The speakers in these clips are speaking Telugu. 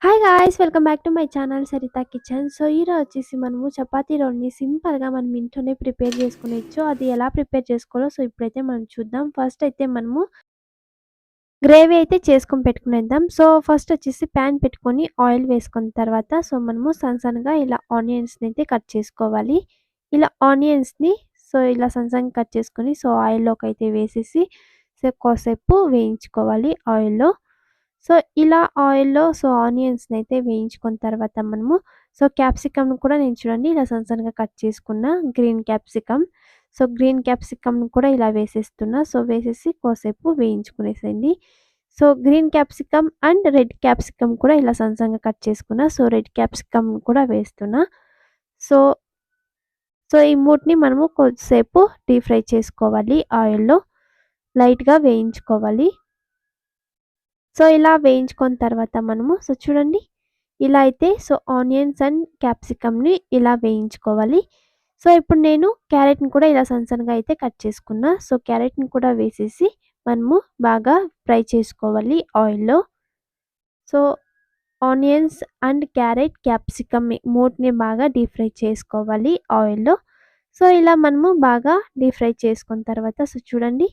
Hi guys! Welcome back to my channel Saritha kitchen. So, ఈరోజు వచ్చేసి మనము చపాతీ రోల్‌ని సింపుల్‌గా మనం ఇంట్లోనే ప్రిపేర్ చేసుకునేయొచ్చు. అది ఎలా ప్రిపేర్ చేసుకోవాలో ఇప్పుడైతే మనం చూద్దాం. ఫస్ట్ అయితే మనము గ్రేవీ అయితే చేసుకొని పెట్టుకునేద్దాం. సో, ఫస్ట్ వచ్చేసి ప్యాన్ పెట్టుకొని ఆయిల్ వేసుకున్న తర్వాత మనము సన్నగా ఇలా ఆనియన్స్‌ని అయితే కట్ చేసుకోవాలి. ఇలా ఆనియన్స్‌ని ఇలా సన్నగా కట్ చేసుకొని ఆయిల్‌లోకి అయితే వేసేసి కాసేపు వేయించుకోవాలి ఆయిల్‌లో. సో, ఇలా ఆయిల్‌లో ఆనియన్స్‌ని అయితే వేయించుకున్న తర్వాత మనము క్యాప్సికమ్‌ని కూడా నేను చూడండి ఇలా సన్నగా కట్ చేసుకున్న గ్రీన్ క్యాప్సికమ్. గ్రీన్ క్యాప్సికమ్‌ని కూడా ఇలా వేసేస్తున్నా. వేసేసి కాసేపు వేయించుకునేసేయండి. Green capsicum and red capsicum కూడా ఇలా సన్నగా కట్ చేసుకున్నా. రెడ్ క్యాప్సికమ్ కూడా వేస్తున్నా. సో, ఈ మూటిని మనము కొద్దిసేపు డీప్ ఫ్రై చేసుకోవాలి ఆయిల్‌లో. లైట్‌గా వేయించుకోవాలి. ఇలా వేయించుకున్న తర్వాత మనము చూడండి ఇలా అయితే ఆనియన్స్ అండ్ క్యాప్సికమ్‌ని ఇలా వేయించుకోవాలి. ఇప్పుడు నేను క్యారెట్‌ని కూడా ఇలా సన్నగా అయితే కట్ చేసుకున్నా. క్యారెట్‌ని కూడా వేసేసి మనము బాగా ఫ్రై చేసుకోవాలి ఆయిల్‌లో. So, onions and carrot, capsicum మూటిని బాగా డీప్ ఫ్రై చేసుకోవాలి ఆయిల్‌లో. ఇలా మనము బాగా డీప్ ఫ్రై చేసుకున్న తర్వాత చూడండి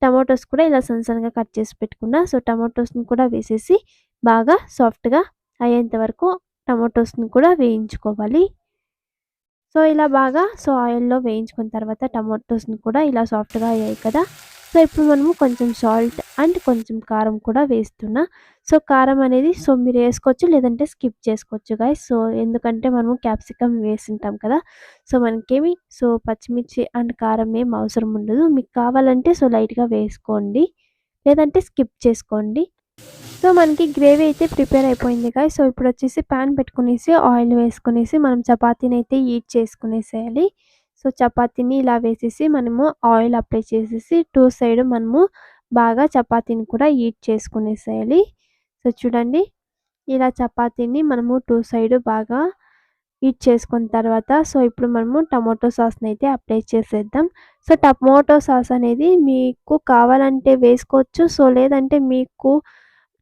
టమాటోస్ కూడా ఇలా సన్నగా కట్ చేసి పెట్టుకున్నా. టమాటోస్‌ని కూడా వేసేసి బాగా సాఫ్ట్‌గా అయ్యేంత వరకు టమాటోస్‌ని కూడా వేయించుకోవాలి. ఇలా బాగా ఆయిల్‌లో వేయించుకున్న తర్వాత టమాటోస్‌ని కూడా ఇలా సాఫ్ట్‌గా అయ్యాయి కదా! ఇప్పుడు మనము కొంచెం సాల్ట్ అండ్ కొంచెం కారం కూడా వేస్తున్నా. కారం అనేది మీరు ఏసుకోవచ్చు లేదంటే స్కిప్ చేసుకోవచ్చు గైస్. ఎందుకంటే మనము క్యాప్సికమ్ వేసుంటాం కదా! మనకేమి పచ్చిమిర్చి అండ్ కారం ఏం అవసరం ఉండదు. మీకు కావాలంటే లైట్‌గా వేసుకోండి. లేదంటే స్కిప్ చేసుకోండి. మనకి గ్రేవీ అయితే ప్రిపేర్ అయిపోయింది గాయ్స్. ఇప్పుడొచ్చేసి పాన్ పెట్టుకునేసి ఆయిల్ వేసుకునేసి మనం చపాతీనైతే హీట్ చేసుకునేసేయాలి. చపాతీని ఇలా వేసేసి మనము ఆయిల్ అప్లై చేసేసి సైడ్ మనము బాగా చపాతీని కూడా హీట్ చేసుకునేసేయాలి. చూడండి ఇలా చపాతీని మనము సైడ్ బాగా హీట్ చేసుకున్న తర్వాత ఇప్పుడు మనము టమాటో సాస్‌నైతే అప్లై చేసేద్దాం. టమాటో సాస్ అనేది మీకు కావాలంటే వేసుకోవచ్చు. లేదంటే మీకు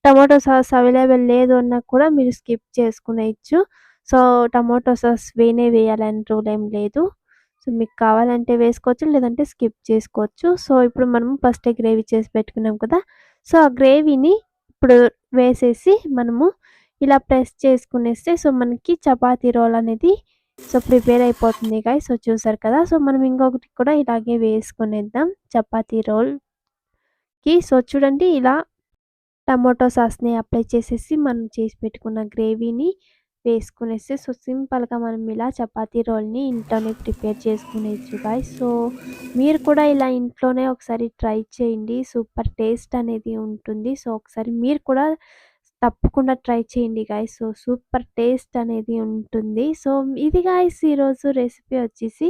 టమాటో సాస్ అవైలబుల్ లేదు అన్నా కూడా మీరు స్కిప్ చేసుకునేయచ్చు. సో, టమాటో సాస్ వేయాలని రూల్ ఏం లేదు. మీకు కావాలంటే వేసుకోవచ్చు. లేదంటే స్కిప్ చేసుకోవచ్చు. ఇప్పుడు మనము ఫస్టే గ్రేవీ చేసి పెట్టుకున్నాం కదా! ఆ గ్రేవీని ఇప్పుడు వేసేసి మనము ఇలా ప్రెస్ చేసుకునేస్తే మనకి చపాతీ రోల్ అనేది ప్రిపేర్ అయిపోతుంది గైస్. చూసారు కదా! మనం ఇంకొకటి కూడా ఇలాగే వేసుకునేద్దాం చపాతీ రోల్‌కి. చూడండి ఇలా టమాటో సాస్‌ని అప్లై చేసేసి మనం చేసి పెట్టుకున్న గ్రేవీని వేసుకునేసి సింపుల్‌గా మనం ఇలా చపాతీ రోల్‌ని ఇంట్లోనే ప్రిపేర్ చేసుకునేయచ్చు గైస్. మీరు కూడా ఇలా ఇంట్లోనే ఒకసారి ట్రై చేయండి. సూపర్ టేస్ట్ అనేది ఉంటుంది. ఒకసారి మీరు కూడా తప్పకుండా ట్రై చేయండి గైస్. సూపర్ టేస్ట్ అనేది ఉంటుంది. ఇది గైస్ ఈరోజు రెసిపీ వచ్చేసి.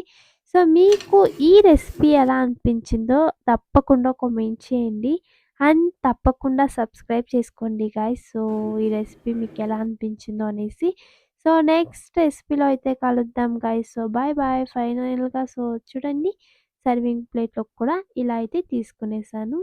మీకు ఈ రెసిపీ ఎలా అనిపించిందో తప్పకుండా కామెంట్ చేయండి. అండ్ తప్పకుండా సబ్స్క్రైబ్ చేసుకోండి గైస్. ఈ రెసిపీ మీకు ఎలా అనిపించిందో అనేసి. నెక్స్ట్ రెసిపీలో అయితే కలుద్దాం గైస్. Bye bye. ఫైనల్‌గా చూడండి సర్వింగ్ ప్లేట్‌లోకి కూడా ఇలా అయితే తీసుకునేసాను.